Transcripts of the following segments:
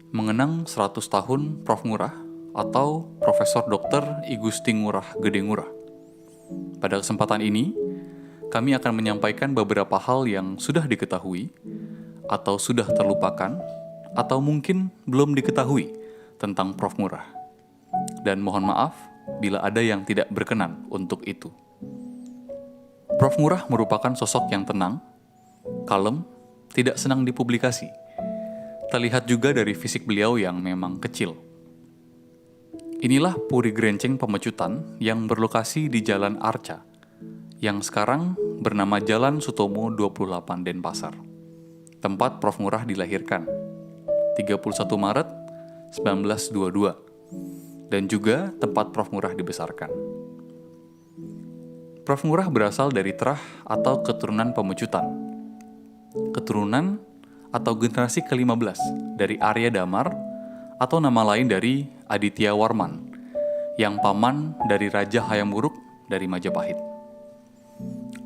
Mengenang 100 tahun Prof. Ngurah atau Profesor Dr. I Gusti Ngurah Gede Ngurah. Pada kesempatan ini, kami akan menyampaikan beberapa hal yang sudah diketahui atau sudah terlupakan atau mungkin belum diketahui tentang Prof. Ngurah. Dan mohon maaf bila ada yang tidak berkenan untuk itu. Prof. Ngurah merupakan sosok yang tenang, kalem, tidak senang dipublikasi. Terlihat juga dari fisik beliau yang memang kecil. Inilah Puri Grenceng Pemecutan yang berlokasi di Jalan Arca, yang sekarang bernama Jalan Sutomo 28 Denpasar. Tempat Prof. Ngurah dilahirkan, 31 Maret 1922, dan juga tempat Prof. Ngurah dibesarkan. Prof. Ngurah berasal dari terah atau keturunan Pemecutan. Keturunan atau generasi ke-15 dari Arya Damar atau nama lain dari Aditya Warman yang paman dari Raja Hayam Wuruk dari Majapahit.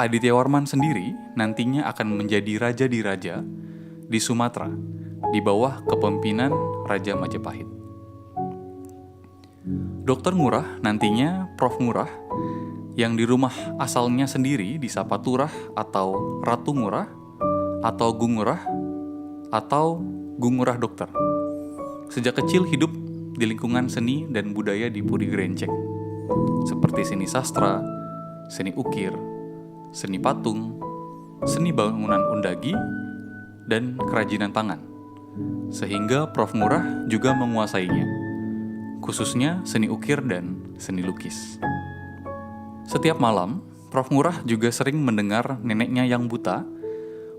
Aditya Warman sendiri nantinya akan menjadi raja di raja di Sumatera di bawah kepemimpinan Raja Majapahit. Dr. Ngurah nantinya Prof. Ngurah yang di rumah asalnya sendiri disapa Turah atau Ratu Ngurah atau Gung Ngurah atau Gung Ngurah Dokter. Sejak kecil hidup di lingkungan seni dan budaya di Puri Grenceng, seperti seni sastra, seni ukir, seni patung, seni bangunan undagi, dan kerajinan tangan. Sehingga Prof. Ngurah juga menguasainya, khususnya seni ukir dan seni lukis. Setiap malam, Prof. Ngurah juga sering mendengar neneknya yang buta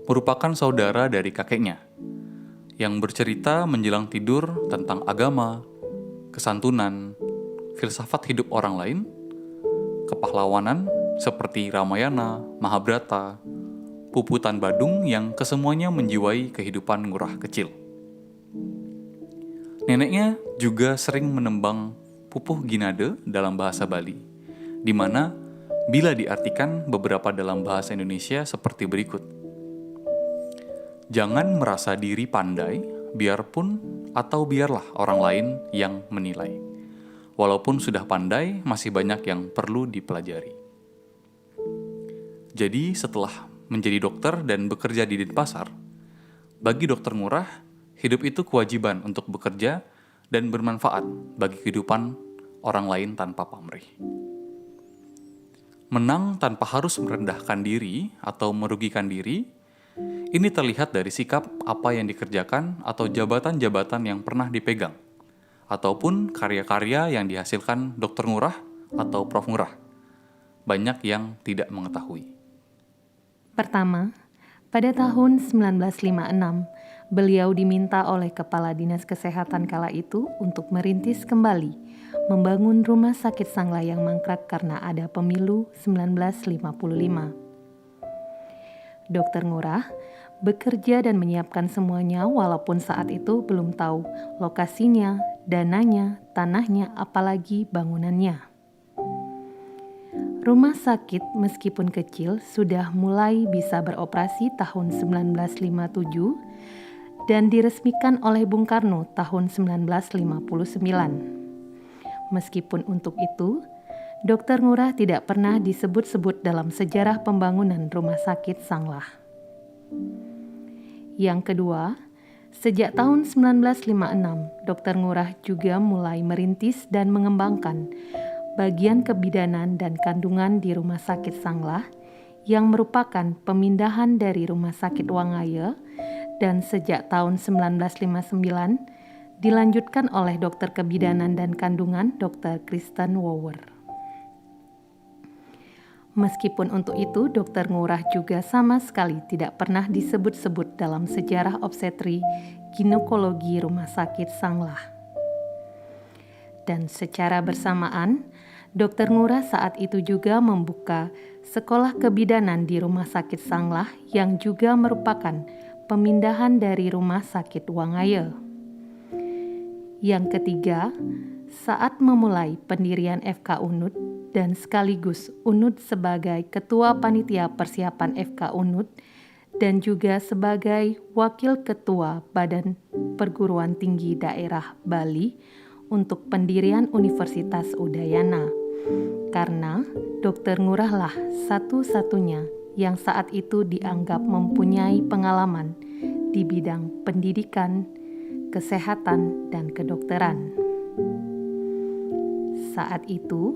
merupakan saudara dari kakeknya, yang bercerita menjelang tidur tentang agama, kesantunan, filsafat hidup orang lain, kepahlawanan seperti Ramayana, Mahabharata, Puputan Badung yang kesemuanya menjiwai kehidupan Ngurah kecil. Neneknya juga sering menembang pupuh ginade dalam bahasa Bali, di mana bila diartikan beberapa dalam bahasa Indonesia seperti berikut. Jangan merasa diri pandai, biarpun atau biarlah orang lain yang menilai. Walaupun sudah pandai, masih banyak yang perlu dipelajari. Jadi setelah menjadi dokter dan bekerja di Denpasar, bagi Dr. Ngurah, hidup itu kewajiban untuk bekerja dan bermanfaat bagi kehidupan orang lain tanpa pamrih. Menang tanpa harus merendahkan diri atau merugikan diri. Ini terlihat dari sikap apa yang dikerjakan atau jabatan-jabatan yang pernah dipegang, ataupun karya-karya yang dihasilkan Dr. Ngurah atau Prof. Ngurah. Banyak yang tidak mengetahui. Pertama, pada tahun 1956, beliau diminta oleh Kepala Dinas Kesehatan kala itu untuk merintis kembali, membangun rumah sakit Sangla yang mangkrak karena ada pemilu 1955. Dr. Ngurah bekerja dan menyiapkan semuanya walaupun saat itu belum tahu lokasinya, dananya, tanahnya, apalagi bangunannya. Rumah sakit meskipun kecil sudah mulai bisa beroperasi tahun 1957 dan diresmikan oleh Bung Karno tahun 1959. Meskipun untuk itu, Dr. Ngurah tidak pernah disebut-sebut dalam sejarah pembangunan Rumah Sakit Sanglah. Yang kedua, sejak tahun 1956, Dr. Ngurah juga mulai merintis dan mengembangkan bagian kebidanan dan kandungan di Rumah Sakit Sanglah yang merupakan pemindahan dari Rumah Sakit Wangaya dan sejak tahun 1959 dilanjutkan oleh dokter kebidanan dan kandungan Dr. Kristen Wower. Meskipun untuk itu, Dr. Ngurah juga sama sekali tidak pernah disebut-sebut dalam sejarah obstetri ginekologi Rumah Sakit Sanglah. Dan secara bersamaan, Dr. Ngurah saat itu juga membuka sekolah kebidanan di Rumah Sakit Sanglah yang juga merupakan pemindahan dari Rumah Sakit Wangaya. Yang ketiga, saat memulai pendirian FK Unut dan sekaligus Unut sebagai Ketua Panitia Persiapan FK Unut dan juga sebagai Wakil Ketua Badan Perguruan Tinggi Daerah Bali untuk pendirian Universitas Udayana. Karena Dr. Ngurah lah satu-satunya yang saat itu dianggap mempunyai pengalaman di bidang pendidikan, kesehatan, dan kedokteran. Saat itu,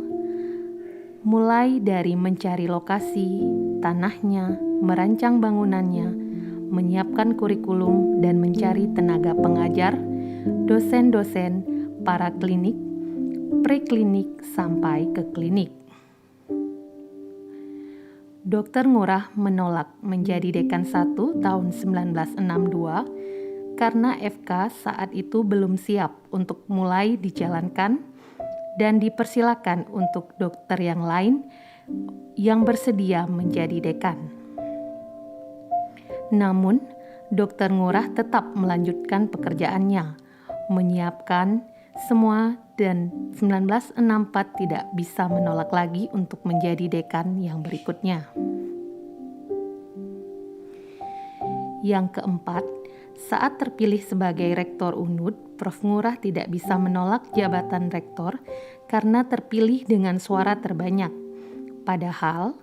mulai dari mencari lokasi, tanahnya, merancang bangunannya, menyiapkan kurikulum, dan mencari tenaga pengajar, dosen-dosen, para klinik, preklinik, sampai ke klinik. Dr. Ngurah menolak menjadi dekan 1 tahun 1962 karena FK saat itu belum siap untuk mulai dijalankan dan dipersilakan untuk dokter yang lain yang bersedia menjadi dekan. Namun, Dr. Ngurah tetap melanjutkan pekerjaannya, menyiapkan semua, dan 1964 tidak bisa menolak lagi untuk menjadi dekan yang berikutnya. Yang keempat, saat terpilih sebagai rektor UNUD, Prof. Ngurah tidak bisa menolak jabatan rektor karena terpilih dengan suara terbanyak. Padahal,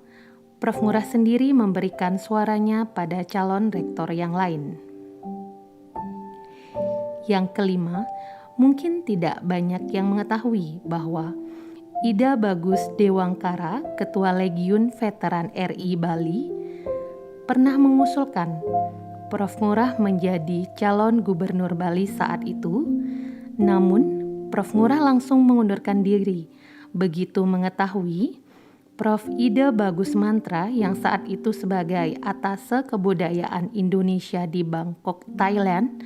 Prof. Ngurah sendiri memberikan suaranya pada calon rektor yang lain. Yang kelima, mungkin tidak banyak yang mengetahui bahwa Ida Bagus Dewangkara, Ketua Legiun Veteran RI Bali, pernah mengusulkan Prof. Ngurah menjadi calon gubernur Bali saat itu, namun Prof. Ngurah langsung mengundurkan diri. Begitu mengetahui, Prof. Ida Bagus Mantra yang saat itu sebagai Atase Kebudayaan Indonesia di Bangkok, Thailand,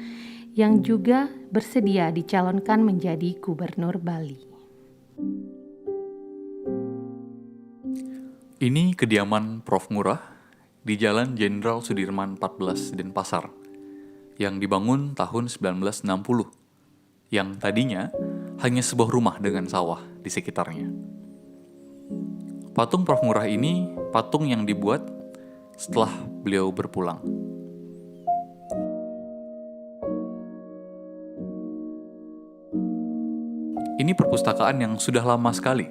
yang juga bersedia dicalonkan menjadi gubernur Bali. Ini kediaman Prof. Ngurah di Jalan Jenderal Sudirman 14 Denpasar yang dibangun tahun 1960, yang tadinya hanya sebuah rumah dengan sawah di sekitarnya. Patung Prof. Ngurah ini patung yang dibuat setelah beliau berpulang. Ini perpustakaan yang sudah lama sekali.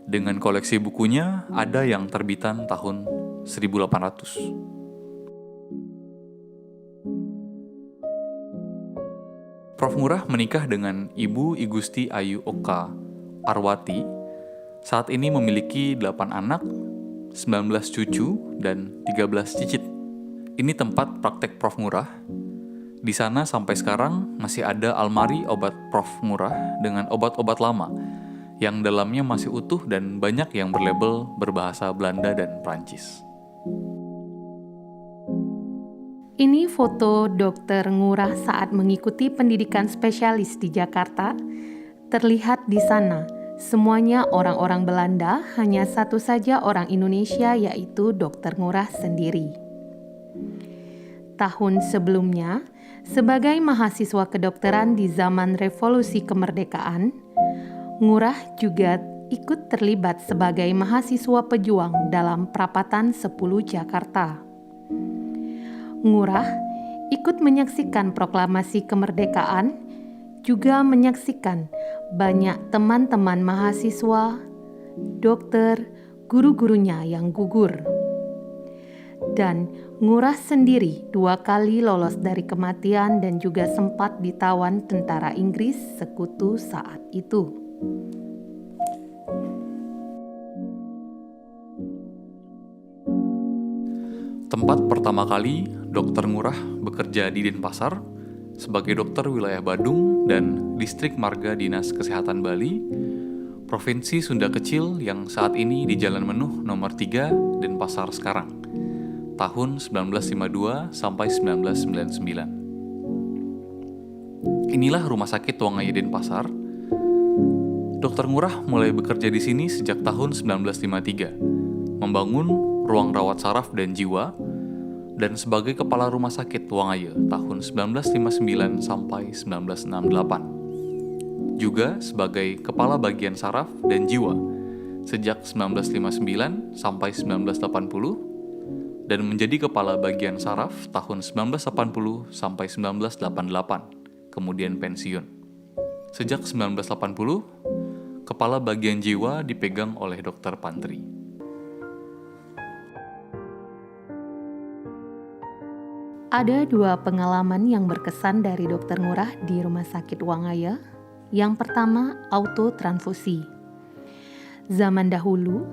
Dengan koleksi bukunya ada yang terbitan tahun 1800. Prof. Ngurah menikah dengan Ibu I Gusti Ayu Oka Arwati. Saat ini memiliki 8 anak, 19 cucu, dan 13 cicit. Ini tempat praktek Prof. Ngurah. Di sana sampai sekarang masih ada almari obat Prof. Ngurah dengan obat-obat lama yang dalamnya masih utuh dan banyak yang berlabel berbahasa Belanda dan Prancis. Ini foto Dr. Ngurah saat mengikuti pendidikan spesialis di Jakarta. Terlihat di sana, semuanya orang-orang Belanda, hanya satu saja orang Indonesia, yaitu Dr. Ngurah sendiri. Tahun sebelumnya, sebagai mahasiswa kedokteran di zaman Revolusi Kemerdekaan, Ngurah juga ikut terlibat sebagai mahasiswa pejuang dalam Perapatan 10 Jakarta. Ngurah ikut menyaksikan proklamasi kemerdekaan, juga menyaksikan banyak teman-teman mahasiswa, dokter, guru-gurunya yang gugur. Dan Ngurah sendiri 2 kali lolos dari kematian dan juga sempat ditawan tentara Inggris sekutu saat itu. Tempat pertama kali Dr. Ngurah bekerja di Denpasar sebagai dokter wilayah Badung dan Distrik Marga Dinas Kesehatan Bali, Provinsi Sunda Kecil yang saat ini di Jalan Menuh nomor 3 Denpasar sekarang, tahun 1952 sampai 1999. Inilah Rumah Sakit Wangaya Denpasar. Dr. Ngurah mulai bekerja di sini sejak tahun 1953, membangun ruang rawat saraf dan jiwa, dan sebagai Kepala Rumah Sakit Wangaya tahun 1959 sampai 1968. Juga sebagai Kepala Bagian Saraf dan Jiwa sejak 1959 sampai 1980, dan menjadi kepala bagian saraf tahun 1980 sampai 1988, kemudian pensiun. Sejak 1980, kepala bagian jiwa dipegang oleh Dr. Pantri. Ada dua pengalaman yang berkesan dari Dr. Ngurah di Rumah Sakit Wangaya. Yang pertama, autotransfusi. Zaman dahulu,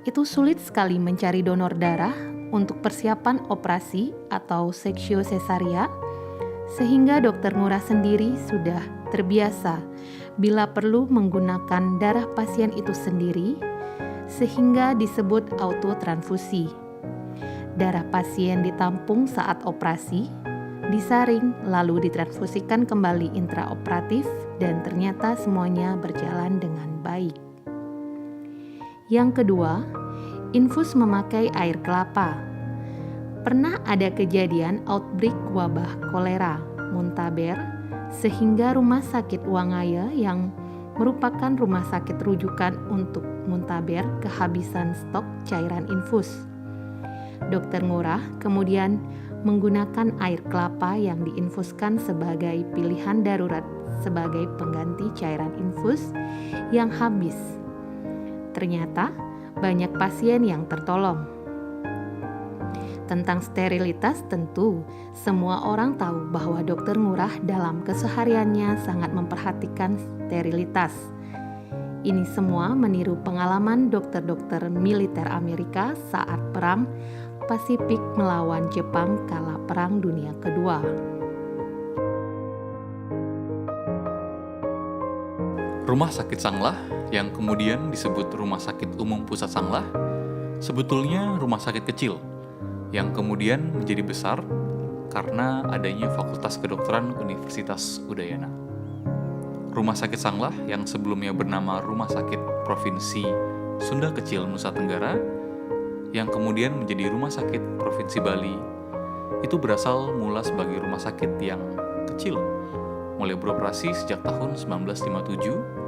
itu sulit sekali mencari donor darah untuk persiapan operasi atau seksio cesaria, sehingga Dr. Ngurah sendiri sudah terbiasa bila perlu menggunakan darah pasien itu sendiri, sehingga disebut autotransfusi. Darah pasien ditampung saat operasi, disaring lalu ditransfusikan kembali intraoperatif dan ternyata semuanya berjalan dengan baik. Yang kedua, infus memakai air kelapa. Pernah ada kejadian outbreak wabah kolera, muntaber, sehingga Rumah Sakit Wangaya yang merupakan rumah sakit rujukan untuk muntaber kehabisan stok cairan infus. Dr. Ngurah kemudian menggunakan air kelapa yang diinfuskan sebagai pilihan darurat sebagai pengganti cairan infus yang habis. Ternyata banyak pasien yang tertolong. Tentang sterilitas tentu semua orang tahu bahwa Dr. Ngurah dalam kesehariannya sangat memperhatikan sterilitas. Ini semua meniru pengalaman dokter-dokter militer Amerika saat Perang Pasifik melawan Jepang kala Perang Dunia Kedua. Rumah Sakit Sanglah, yang kemudian disebut Rumah Sakit Umum Pusat Sanglah, sebetulnya rumah sakit kecil yang kemudian menjadi besar karena adanya Fakultas Kedokteran Universitas Udayana. Rumah Sakit Sanglah yang sebelumnya bernama Rumah Sakit Provinsi Sunda Kecil Nusa Tenggara, yang kemudian menjadi Rumah Sakit Provinsi Bali, itu berasal mula sebagai rumah sakit yang kecil, mulai beroperasi sejak tahun 1957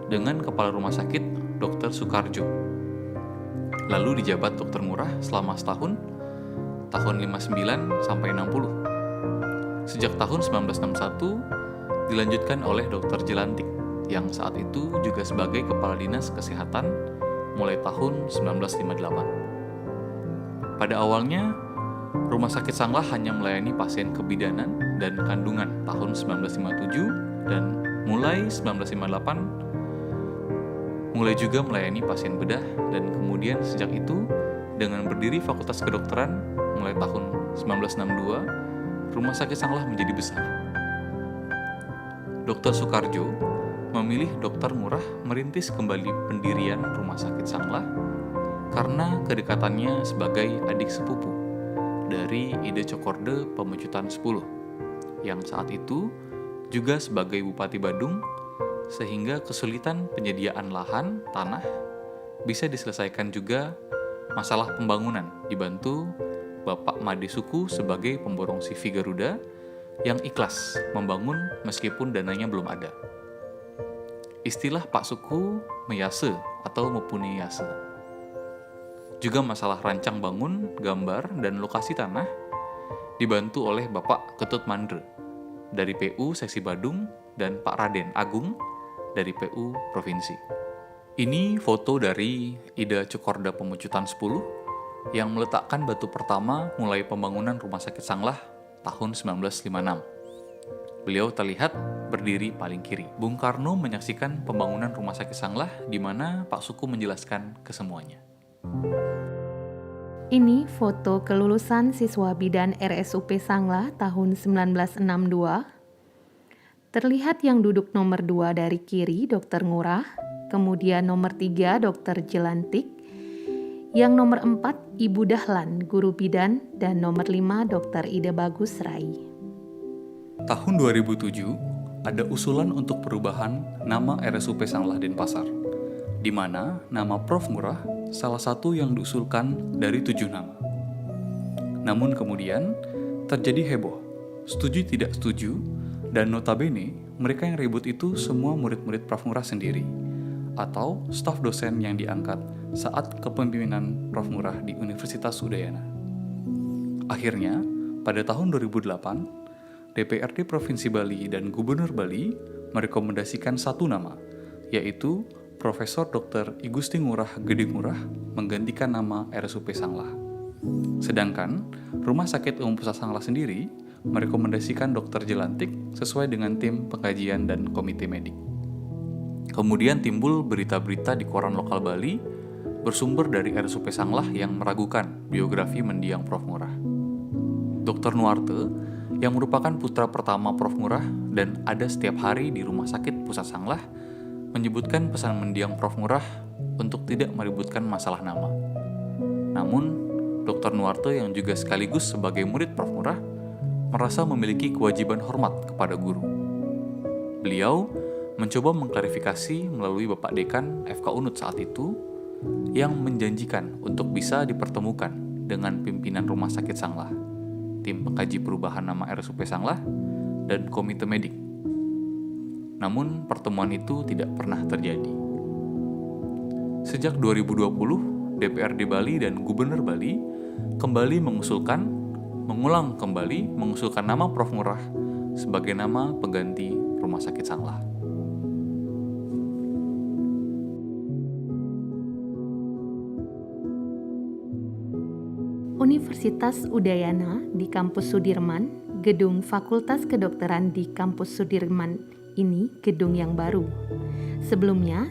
dengan kepala rumah sakit Dr. Soekarjo. Lalu dijabat Dr. Ngurah selama setahun, tahun 59 sampai 60. Sejak tahun 1961 dilanjutkan oleh Dr. Jelantik yang saat itu juga sebagai Kepala Dinas Kesehatan mulai tahun 1958. Pada awalnya, Rumah Sakit Sanglah hanya melayani pasien kebidanan dan kandungan tahun 1957 dan mulai 1958 mulai juga melayani pasien bedah, dan kemudian sejak itu dengan berdiri Fakultas Kedokteran mulai tahun 1962, Rumah Sakit Sanglah menjadi besar. Dr. Soekarjo memilih Dr. Ngurah merintis kembali pendirian Rumah Sakit Sanglah karena kedekatannya sebagai adik sepupu dari Ide Cokorde Pemecutan 10 yang saat itu juga sebagai Bupati Badung, sehingga kesulitan penyediaan lahan tanah bisa diselesaikan juga masalah pembangunan dibantu Bapak Made Suku sebagai pemborong CV Garuda yang ikhlas membangun meskipun dananya belum ada. Istilah Pak Suku meyase atau mempunyai yase. Juga masalah rancang bangun, gambar, dan lokasi tanah dibantu oleh Bapak Ketut Mandre dari PU Seksi Badung dan Pak Raden Agung dari PU Provinsi. Ini foto dari Ida Cokorda Pemecutan 10 yang meletakkan batu pertama mulai pembangunan Rumah Sakit Sanglah tahun 1956. Beliau terlihat berdiri paling kiri. Bung Karno menyaksikan pembangunan Rumah Sakit Sanglah di mana Pak Suku menjelaskan kesemuanya. Ini foto kelulusan siswa bidan RSUP Sanglah tahun 1962. Terlihat yang duduk nomor 2 dari kiri Dr. Ngurah, kemudian nomor 3 Dr. Jelantik, yang nomor 4 Ibu Dahlan, guru bidan, dan nomor 5 Dr. Ida Bagus Rai. Tahun 2007, ada usulan untuk perubahan nama RSUP Sanglah Denpasar, di mana nama Prof. Ngurah salah satu yang diusulkan dari 7 nama. Namun kemudian terjadi heboh, setuju tidak setuju, dan notabene mereka yang ribut itu semua murid-murid Prof. Ngurah sendiri, atau staf dosen yang diangkat saat kepemimpinan Prof. Ngurah di Universitas Udayana. Akhirnya, pada tahun 2008, DPRD Provinsi Bali dan Gubernur Bali merekomendasikan satu nama, yaitu Profesor Dr. I Gusti Ngurah Gede Ngurah menggantikan nama RSUP Sanglah. Sedangkan Rumah Sakit Umum Pusat Sanglah sendiri merekomendasikan Dr. Jelantik sesuai dengan tim pengkajian dan komite medik. Kemudian timbul berita-berita di koran lokal Bali bersumber dari RSUP Sanglah yang meragukan biografi mendiang Prof. Ngurah. Dr. Nuarte, yang merupakan putra pertama Prof. Ngurah dan ada setiap hari di Rumah Sakit Pusat Sanglah, menyebutkan pesan mendiang Prof. Ngurah untuk tidak meributkan masalah nama. Namun, Dr. Nuarte yang juga sekaligus sebagai murid Prof. Ngurah merasa memiliki kewajiban hormat kepada guru. Beliau mencoba mengklarifikasi melalui Bapak Dekan FK Unut saat itu yang menjanjikan untuk bisa dipertemukan dengan pimpinan Rumah Sakit Sanglah, tim pengkaji perubahan nama RSUP Sanglah, dan komite medik. Namun pertemuan itu tidak pernah terjadi. Sejak 2020, DPRD Bali dan Gubernur Bali kembali mengulang kembali mengusulkan nama Prof. Ngurah sebagai nama pengganti Rumah Sakit Sanglah. Universitas Udayana di Kampus Sudirman, gedung Fakultas Kedokteran di Kampus Sudirman ini gedung yang baru. Sebelumnya,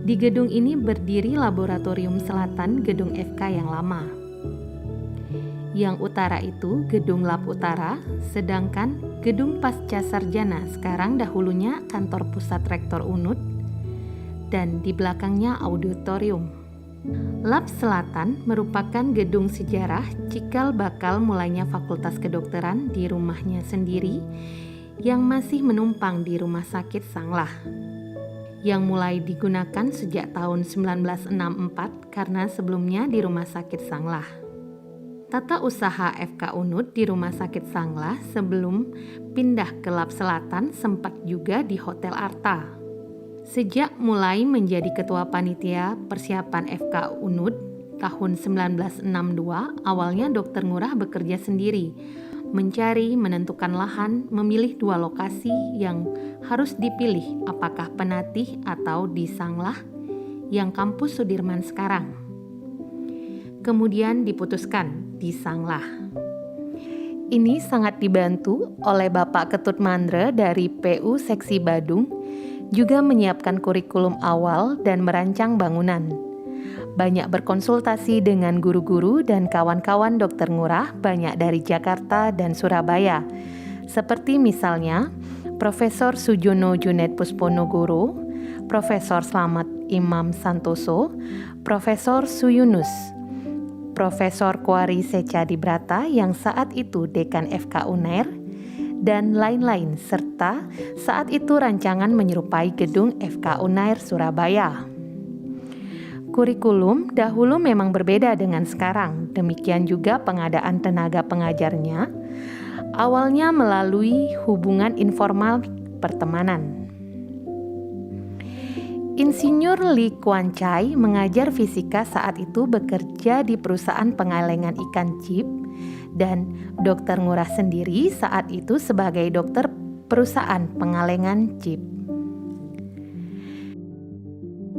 di gedung ini berdiri Laboratorium Selatan gedung FK yang lama. Yang utara itu gedung Lab Utara, sedangkan gedung Pasca Sarjana sekarang dahulunya kantor pusat Rektor Unut, dan di belakangnya auditorium. Lab Selatan merupakan gedung sejarah cikal bakal mulainya Fakultas Kedokteran di rumahnya sendiri yang masih menumpang di Rumah Sakit Sanglah, yang mulai digunakan sejak tahun 1964 karena sebelumnya di Rumah Sakit Sanglah. Tata usaha FK Unut di Rumah Sakit Sanglah sebelum pindah ke Lab Selatan sempat juga di Hotel Arta. Sejak mulai menjadi ketua panitia persiapan FK Unut tahun 1962, awalnya Dr. Ngurah bekerja sendiri, mencari, menentukan lahan, memilih 2 lokasi yang harus dipilih, apakah Penatih atau di Sanglah yang kampus Sudirman sekarang. Kemudian diputuskan di Sanglah. Ini sangat dibantu oleh Bapak Ketut Mandre dari PU Seksi Badung, juga menyiapkan kurikulum awal dan merancang bangunan. Banyak berkonsultasi dengan guru-guru dan kawan-kawan Dr. Ngurah banyak dari Jakarta dan Surabaya. Seperti misalnya Profesor Sujono Junaid Pusponogoro, Profesor Slamet Imam Santoso, Profesor Suyunus, Profesor Kwari Secadibrata yang saat itu Dekan FK Unair, dan lain-lain, serta saat itu rancangan menyerupai gedung FK Unair Surabaya. Kurikulum dahulu memang berbeda dengan sekarang, demikian juga pengadaan tenaga pengajarnya, awalnya melalui hubungan informal pertemanan. Insinyur Lee Kuan Chai mengajar fisika saat itu bekerja di perusahaan pengalengan ikan chip, dan Dr. Ngurah sendiri saat itu sebagai dokter perusahaan pengalengan chip.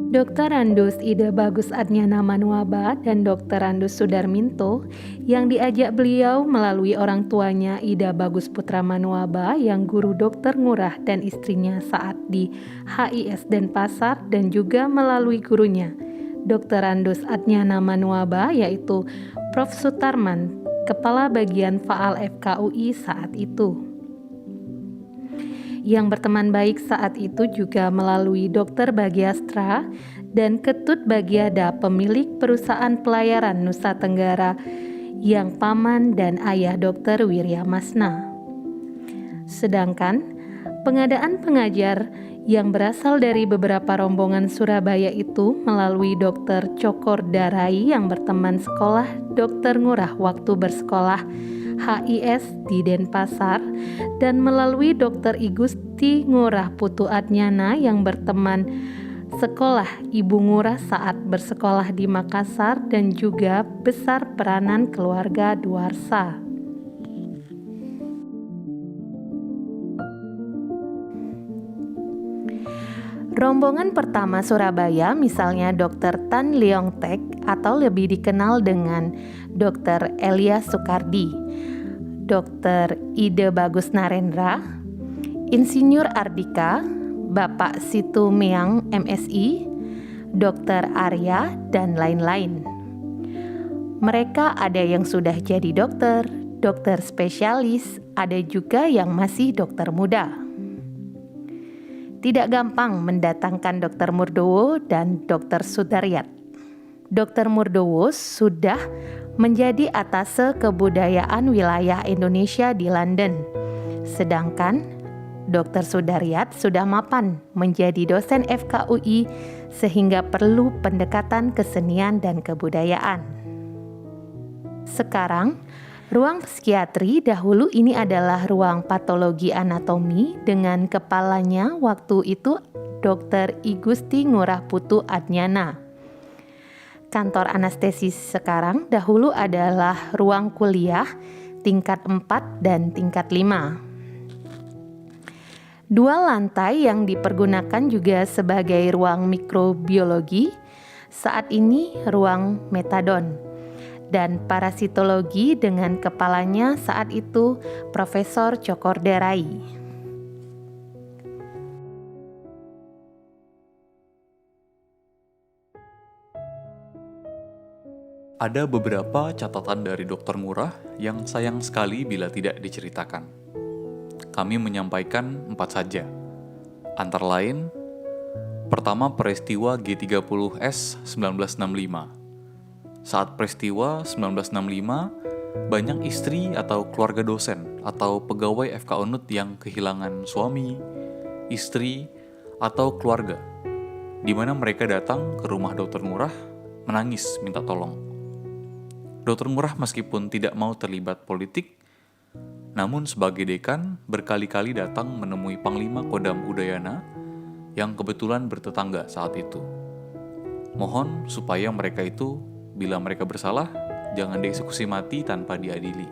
Dr. Andus Ida Bagus Adnyana Manuaba dan Dr. Andus Sudarminto yang diajak beliau melalui orang tuanya Ida Bagus Putra Manuaba yang guru Dr. Ngurah dan istrinya saat di HIS Denpasar, dan juga melalui gurunya Dr. Andus Adnyana Manuaba yaitu Prof. Sutarman, Kepala Bagian Faal FKUI saat itu. Yang berteman baik saat itu juga melalui Dr. Bagiastra dan Ketut Bagiada, pemilik perusahaan pelayaran Nusa Tenggara yang paman dan ayah Dr. Wirya Masna. Sedangkan pengadaan pengajar yang berasal dari beberapa rombongan Surabaya itu melalui Dr. Cokor Darai yang berteman sekolah Dr. Ngurah waktu bersekolah HIS di Denpasar, dan melalui Dr. I Gusti Ngurah Putu Adnyana yang berteman sekolah Ibu Ngurah saat bersekolah di Makassar dan juga besar peranan keluarga Duarsa. Rombongan pertama Surabaya misalnya Dr. Tan Leong Tek atau lebih dikenal dengan Dr. Elia Sukardi, Dr. Ide Bagus Narendra, Insinyur Ardika, Bapak Situ Meang MSI, Dr. Arya, dan lain-lain. Mereka ada yang sudah jadi dokter, dokter spesialis, ada juga yang masih dokter muda. Tidak gampang mendatangkan Dr. Murdowo dan Dr. Sudaryat. Dr. Murdowo sudah menjadi atase kebudayaan wilayah Indonesia di London, sedangkan Dr. Sudaryat sudah mapan menjadi dosen FKUI sehingga perlu pendekatan kesenian dan kebudayaan. Sekarang, ruang psikiatri dahulu ini adalah ruang patologi anatomi dengan kepalanya waktu itu Dr. I Gusti Ngurah Putu Adnyana. Kantor anestesis sekarang dahulu adalah ruang kuliah tingkat 4 dan tingkat 5. Dua lantai yang dipergunakan juga sebagai ruang mikrobiologi, saat ini ruang metadon, dan parasitologi dengan kepalanya saat itu Profesor Cokorderai. Ada beberapa catatan dari Dr. Ngurah yang sayang sekali bila tidak diceritakan. Kami menyampaikan 4 saja. Antara lain, pertama peristiwa G30S 1965. Saat peristiwa 1965, banyak istri atau keluarga dosen atau pegawai FK Unut yang kehilangan suami, istri, atau keluarga, di mana mereka datang ke rumah Dr. Ngurah menangis minta tolong. Dr. Ngurah meskipun tidak mau terlibat politik, namun sebagai dekan berkali-kali datang menemui Panglima Kodam Udayana yang kebetulan bertetangga saat itu. Mohon supaya mereka itu, bila mereka bersalah, jangan dieksekusi mati tanpa diadili.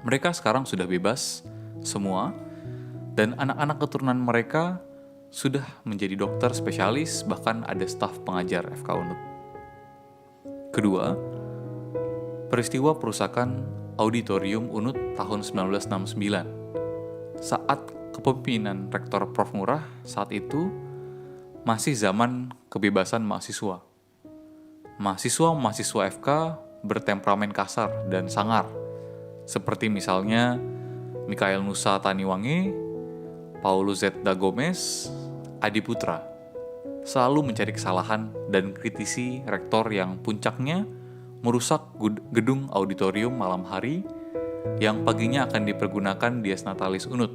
Mereka sekarang sudah bebas, semua, dan anak-anak keturunan mereka sudah menjadi dokter spesialis, bahkan ada staf pengajar FK Unut. Kedua, peristiwa perusakan Auditorium Unut tahun 1969. Saat kepemimpinan Rektor Prof. Ngurah saat itu masih zaman kebebasan mahasiswa. Mahasiswa-mahasiswa FK bertemperamen kasar dan sangar, seperti misalnya Mikhail Nusa Taniwangi, Paulus Z. Gomez, Adi Putra, selalu mencari kesalahan dan kritisi rektor yang puncaknya merusak gedung auditorium malam hari yang paginya akan dipergunakan Dies Natalis Unut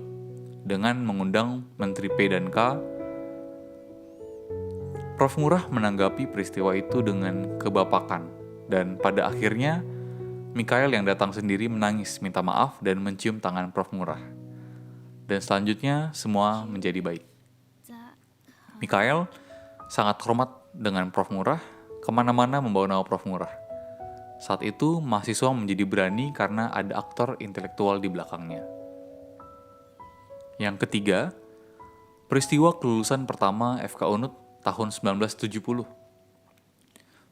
dengan mengundang Menteri P dan K. Prof. Ngurah menanggapi peristiwa itu dengan kebapakan, dan pada akhirnya Mikhail yang datang sendiri menangis minta maaf dan mencium tangan Prof. Ngurah. Dan selanjutnya semua menjadi baik. Mikhail sangat hormat dengan Prof. Ngurah, kemana-mana membawa nama Prof. Ngurah. Saat itu mahasiswa menjadi berani karena ada aktor intelektual di belakangnya. Yang ketiga, peristiwa kelulusan pertama FK Unut tahun 1970.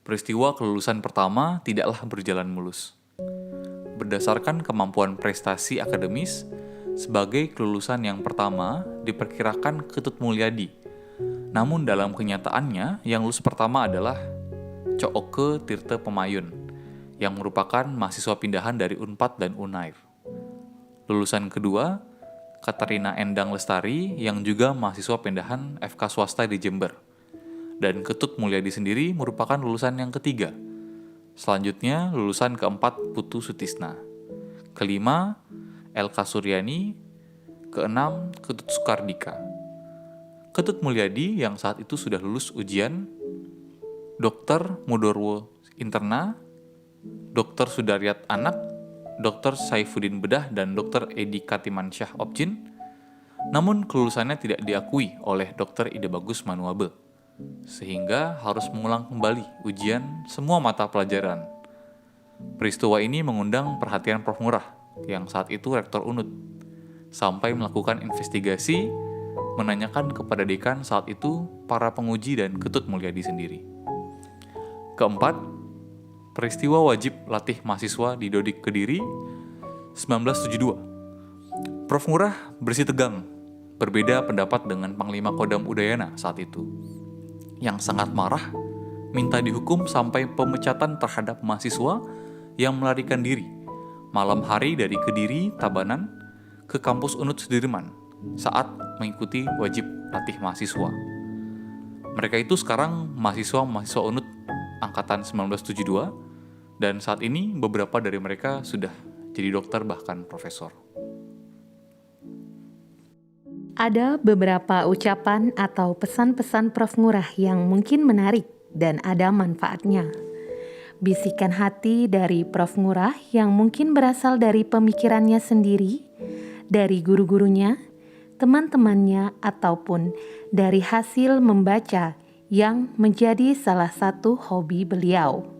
Peristiwa kelulusan pertama tidaklah berjalan mulus. Berdasarkan kemampuan prestasi akademis, sebagai kelulusan yang pertama diperkirakan Ketut Mulyadi. Namun dalam kenyataannya, yang lulus pertama adalah Cooke Tirte Pemayun, yang merupakan mahasiswa pindahan dari Unpad dan Unair. Lulusan kedua, Katarina Endang Lestari, yang juga mahasiswa pindahan FK swasta di Jember. Dan Ketut Mulyadi sendiri merupakan lulusan yang ketiga. Selanjutnya, lulusan keempat Putu Sutisna. Kelima, Elka Suryani. Keenam, Ketut Sukardika. Ketut Mulyadi yang saat itu sudah lulus ujian, Dr. Mudorwo Interna, Dr. Sudaryat Anak, Dr. Saifuddin Bedah, dan Dr. Edi Katimansyah Opjin Namun kelulusannya tidak diakui oleh Dr. Ide Bagus Manuabe, sehingga harus mengulang kembali ujian semua mata pelajaran. Peristiwa ini mengundang perhatian Prof. Ngurah, yang saat itu Rektor UNUD, sampai melakukan investigasi, menanyakan kepada dekan saat itu, para penguji dan Ketut Mulyadi sendiri. Keempat, peristiwa wajib latih mahasiswa di Dodik Kediri 1972. Prof. Ngurah bersih tegang, berbeda pendapat dengan Panglima Kodam Udayana saat itu, yang sangat marah, minta dihukum sampai pemecatan terhadap mahasiswa yang melarikan diri malam hari dari Kediri, Tabanan, ke kampus UNUD Sudirman saat mengikuti wajib latih mahasiswa. Mereka itu sekarang mahasiswa UNUD angkatan 1972, dan saat ini beberapa dari mereka sudah jadi dokter bahkan profesor. Ada beberapa ucapan atau pesan-pesan Prof. Ngurah yang mungkin menarik dan ada manfaatnya. Bisikan hati dari Prof. Ngurah yang mungkin berasal dari pemikirannya sendiri, dari guru-gurunya, teman-temannya, ataupun dari hasil membaca yang menjadi salah satu hobi beliau.